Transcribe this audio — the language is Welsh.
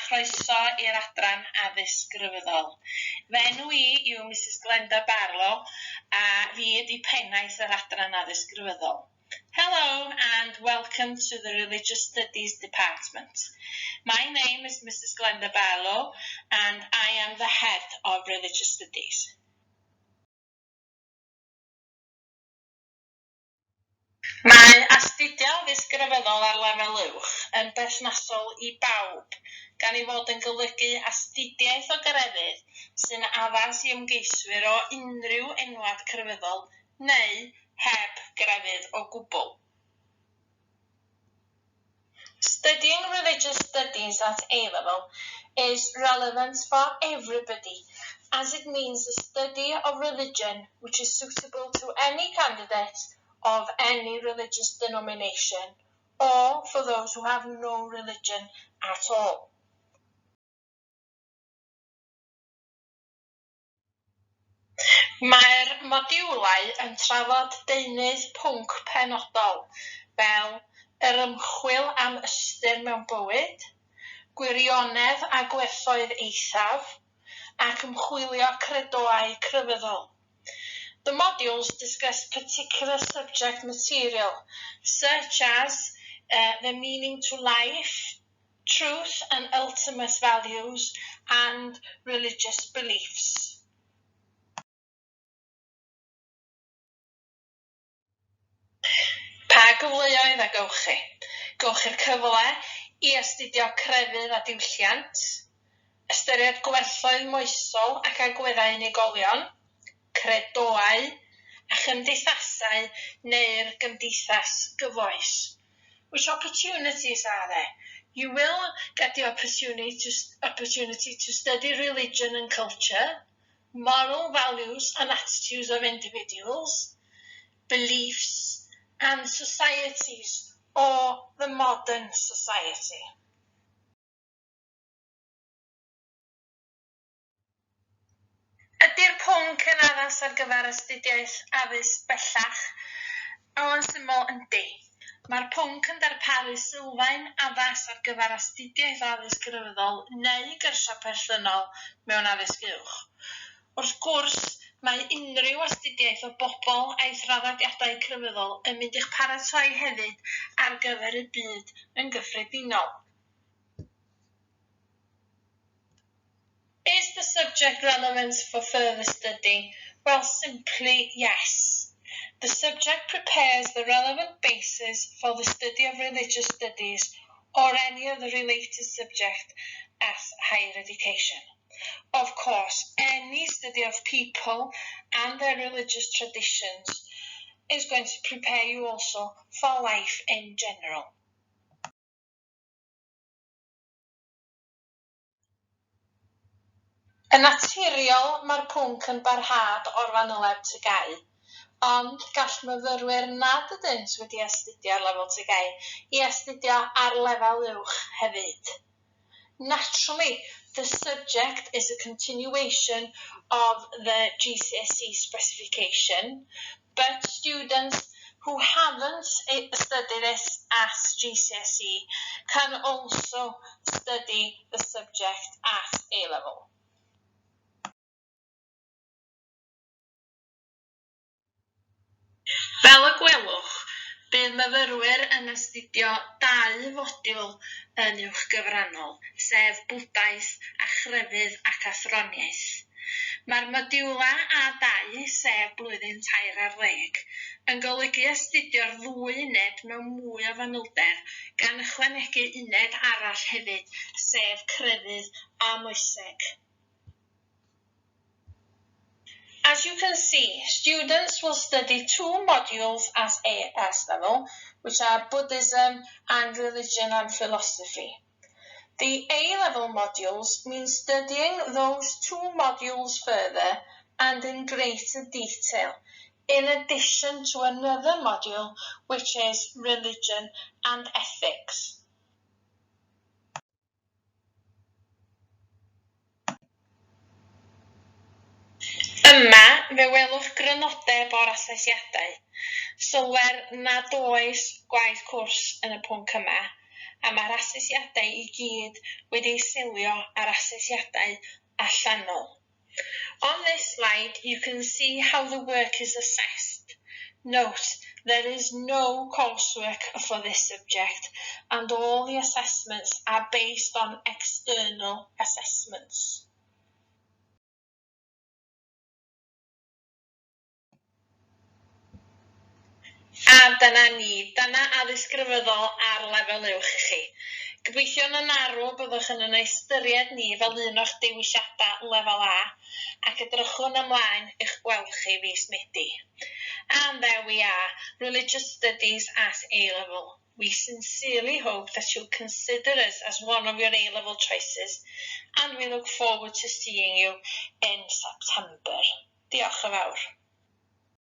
croeso i'r adran addysg grefyddol. Fy enw I yw Mrs Glenda Barlow a fi ydi pennaeth yr adran addysg grefyddol. Hello and welcome to the Religious Studies Department. My name is Mrs Glenda Barlow and I am the head of Religious Studies. Mae astudio addysg grefyddol ar lefel uwch yn berthnasol I bawb, gan ei fod yn golygu astudiaeth o grefydd sy'n addas I ymgeiswyr o unrhyw enwad crefyddol neu heb grefydd o gwbl. Studying religious studies at A-level is relevant for everybody, as it means the study of religion which is suitable to any candidate of any religious denomination, or for those who have no religion at all. Mae'r modiwlau yn trafod deunydd pwnc penodol, fel yr ymchwil am ystyr mewn bywyd, gwirionedd a gwerthoedd eithaf, ac ymchwilio credoau crefyddol. The modules discuss particular subject material, such as the meaning to life, truth and ultimate values, and religious beliefs. Pa gyfleoedd a gewch chi? Gewch chi'r cyfle I astudio crefydd a diwylliant, ystyried gwerthoedd moesol ac agweddau unigolion, credoau, a chymdeithasau neu'r gymdeithas gyfoes. Which opportunities are there? You will get the opportunity to study religion and culture, moral values and attitudes of individuals, beliefs and societies, or the modern society. Ydy'r pwnc yn addas ar gyfer astudiaeth addysg bellach? Yn syml yndi. Mae'r pwnc yn darparu sylfaen addas ar gyfer astudiaeth addysg grefyddol neu gyrsia perthynol mewn addysg uwch. Wrth gwrs, mae unrhyw astudiaeth o bobl a'i thraddodiadau crefyddol yn mynd i'ch paratoi hefyd ar gyfer y byd yn gyffredinol. Is the subject relevant for further study? Well, simply yes. The subject prepares the relevant basis for the study of religious studies or any other related subject at higher education. Of course, any study of people and their religious traditions is going to prepare you also for life in general. Yn naturiol, mae'r pwnc yn barhad o'r fanyleb tygau, ond gall myfyrwyr nad ydynt wedi astudio ar lefel tygau I astudio ar lefel uwch hefyd. Naturally, the subject is a continuation of the GCSE specification, but students who haven't studied this at GCSE can also study the subject at A-level. Fel y gwelwch, bydd myfyrwyr yn astudio 2 fodiwl yn uwchgyfrannol, sef bwdhaeth a chrefydd ac athroniaeth. Mae'r modiwlau A2, sef blwyddyn 3 ar 10, yn golygu astudio'r 2 uned mewn mwy o fanylder gan ychwanegu uned arall hefyd, sef crefydd a moeseg. As you can see, students will study 2 modules at AS level, which are Buddhism and Religion and Philosophy. The A-level modules mean studying those 2 modules further and in greater detail, in addition to another module, which is Religion and Ethics. Yma, fe welwch grynodeb o'r asesiadau. Sylwer nad oes gwaith cwrs yn y pwnc yma, a mae'r asesiadau I gyd wedi'u seilio ar asesiadau allanol. On this slide, you can see how the work is assessed. Note, there is no coursework for this subject, and all the assessments are based on external assessments. A dyna addysg grefyddol ar lefel uwch I chi. Gobeithio'n yn arw byddwch yn ystyried ni fel un o'ch dewisiadau lefel A, ac edrychwn ymlaen i'ch gweld chi fis Medi. And there we are, Religious Studies at A-level. We sincerely hope that you'll consider us as one of your A-level choices, and we look forward to seeing you in September. Diolch yn fawr.